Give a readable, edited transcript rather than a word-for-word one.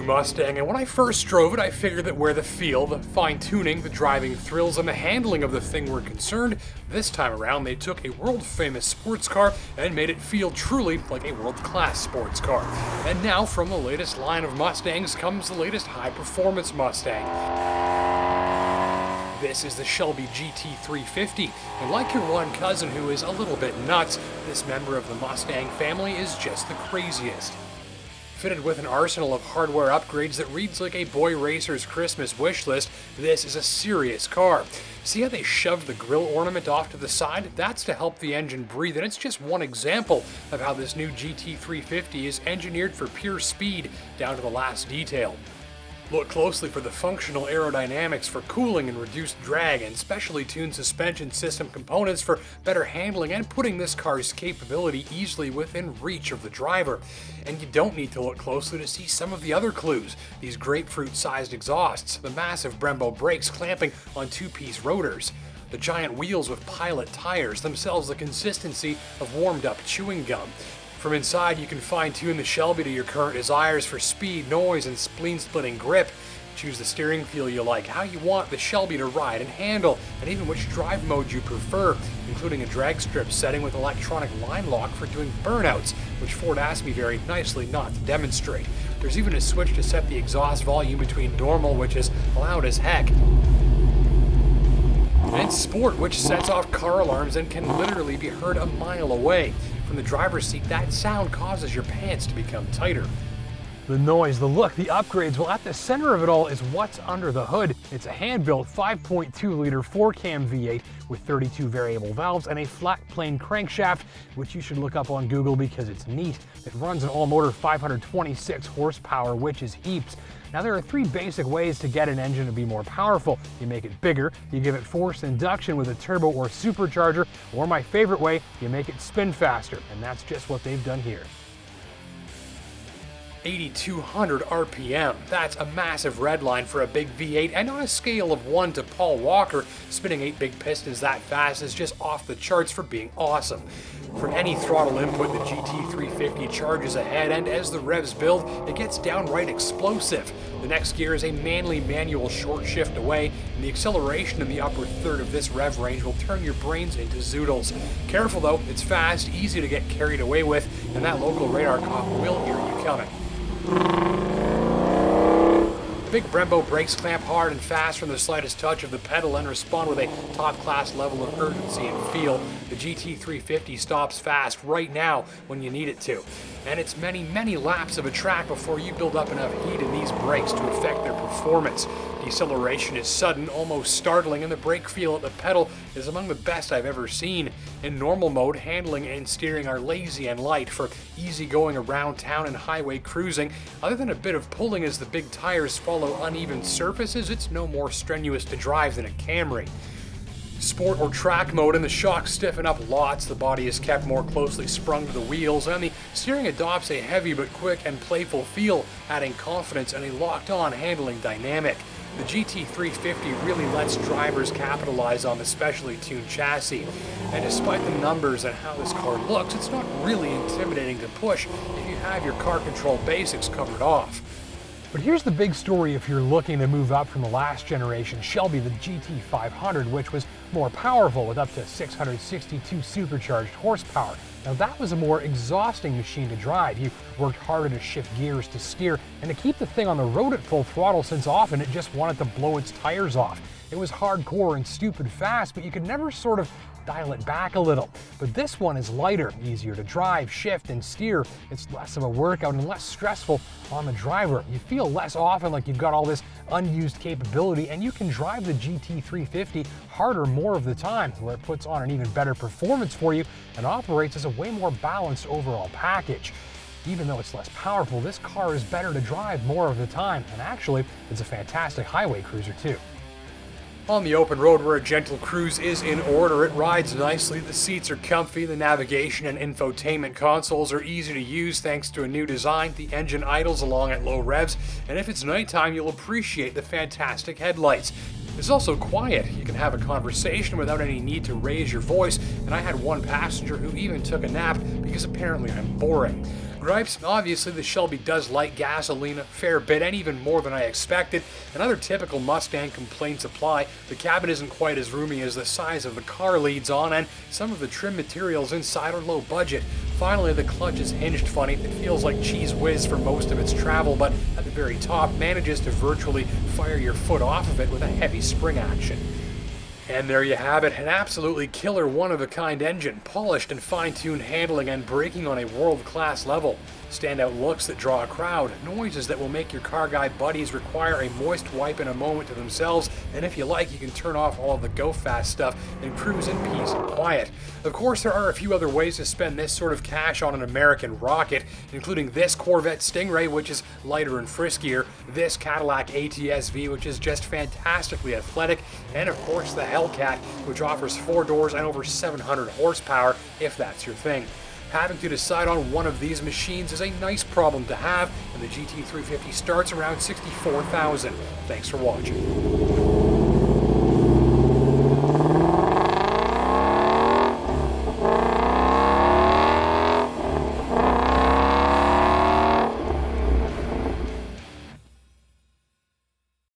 new Mustang, and when I first drove it, I figured that where the feel, the fine-tuning, the driving thrills, and the handling of the thing were concerned, this time around they took a world-famous sports car and made it feel truly like a world-class sports car. And now, from the latest line of Mustangs comes the latest high-performance Mustang. This is the Shelby GT350, and like your one cousin who is a little bit nuts, this member of the Mustang family is just the craziest. Fitted with an arsenal of hardware upgrades that reads like a boy racer's Christmas wish list, this is a serious car. See how they shoved the grille ornament off to the side? That's to help the engine breathe, and it's just one example of how this new GT350 is engineered for pure speed down to the last detail. Look closely for the functional aerodynamics for cooling and reduced drag, and specially tuned suspension system components for better handling and putting this car's capability easily within reach of the driver. And you don't need to look closely to see some of the other clues. These grapefruit-sized exhausts, the massive Brembo brakes clamping on two-piece rotors, the giant wheels with pilot tires, themselves the consistency of warmed-up chewing gum. From inside, you can fine-tune the Shelby to your current desires for speed, noise, and spleen-splitting grip. Choose the steering feel you like, how you want the Shelby to ride and handle, and even which drive mode you prefer, including a drag strip setting with electronic line lock for doing burnouts, which Ford asked me very nicely not to demonstrate. There's even a switch to set the exhaust volume between normal, which is loud as heck, and sport, which sets off car alarms and can literally be heard a mile away. From the driver's seat, that sound causes your pants to become tighter. The noise, the look, the upgrades, well, at the center of it all is what's under the hood. It's a hand-built 5.2-liter 4-cam V8 with 32 variable valves and a flat plane crankshaft, which you should look up on Google because it's neat. It runs an all-motor 526 horsepower, which is heaps. Now, there are three basic ways to get an engine to be more powerful. You make it bigger, you give it forced induction with a turbo or supercharger, or my favorite way, you make it spin faster, and that's just what they've done here. 8,200 RPM. That's a massive red line for a big V8, and on a scale of 1 to Paul Walker, spinning 8 big pistons that fast is just off the charts for being awesome. From any throttle input, the GT350 charges ahead, and as the revs build, it gets downright explosive. The next gear is a manly manual short shift away, and the acceleration in the upper third of this rev range will turn your brains into zoodles. Careful though, it's fast, easy to get carried away with, and that local radar cop will hear you coming. The big Brembo brakes clamp hard and fast from the slightest touch of the pedal and respond with a top-class level of urgency and feel. The GT350 stops fast right now when you need it to. And it's many, many laps of a track before you build up enough heat in these brakes to affect their performance. Deceleration is sudden, almost startling, and the brake feel at the pedal is among the best I've ever seen. In normal mode, handling and steering are lazy and light for easy going around town and highway cruising. Other than a bit of pulling as the big tires follow uneven surfaces, it's no more strenuous to drive than a Camry. Sport or track mode, and the shocks stiffen up lots, the body is kept more closely sprung to the wheels, and the steering adopts a heavy but quick and playful feel, adding confidence and a locked-on handling dynamic. The GT350 really lets drivers capitalize on the specially tuned chassis, and despite the numbers and how this car looks, it's not really intimidating to push if you have your car control basics covered off. But here's the big story if you're looking to move up from the last generation Shelby, the GT500, which was more powerful with up to 662 supercharged horsepower. Now that was a more exhausting machine to drive. You worked harder to shift gears, to steer, and to keep the thing on the road at full throttle, since often it just wanted to blow its tires off. It was hardcore and stupid fast, but you could never sort of dial it back a little. But this one is lighter, easier to drive, shift, and steer. It's less of a workout and less stressful on the driver. You feel less often like you've got all this unused capability, and you can drive the GT350 harder more of the time, where it puts on an even better performance for you and operates as a way more balanced overall package. Even though it's less powerful, this car is better to drive more of the time, and actually, it's a fantastic highway cruiser too. On the open road where a gentle cruise is in order, it rides nicely, the seats are comfy, the navigation and infotainment consoles are easy to use thanks to a new design, the engine idles along at low revs, and if it's nighttime you'll appreciate the fantastic headlights. It's also quiet. You can have a conversation without any need to raise your voice, and I had one passenger who even took a nap because apparently I'm boring. Gripes: obviously the Shelby does like gasoline a fair bit, and even more than I expected, and other typical Mustang complaints apply. The cabin isn't quite as roomy as the size of the car leads on, and some of the trim materials inside are low budget. Finally, the clutch is hinged funny. It feels like cheese whiz for most of its travel, but at the very top manages to virtually fire your foot off of it with a heavy spring action. And there you have it, an absolutely killer one-of-a-kind engine, polished and fine-tuned handling and braking on a world-class level. Standout looks that draw a crowd, noises that will make your car guy buddies require a moist wipe in a moment to themselves, and if you like, you can turn off all of the go-fast stuff and cruise in peace and quiet. Of course, there are a few other ways to spend this sort of cash on an American rocket, including this Corvette Stingray, which is lighter and friskier, this Cadillac ATS-V, which is just fantastically athletic, and of course the Hellcat, which offers 4 doors and over 700 horsepower, if that's your thing. Having to decide on one of these machines is a nice problem to have, and the GT350 starts around $64,000. Thanks for watching.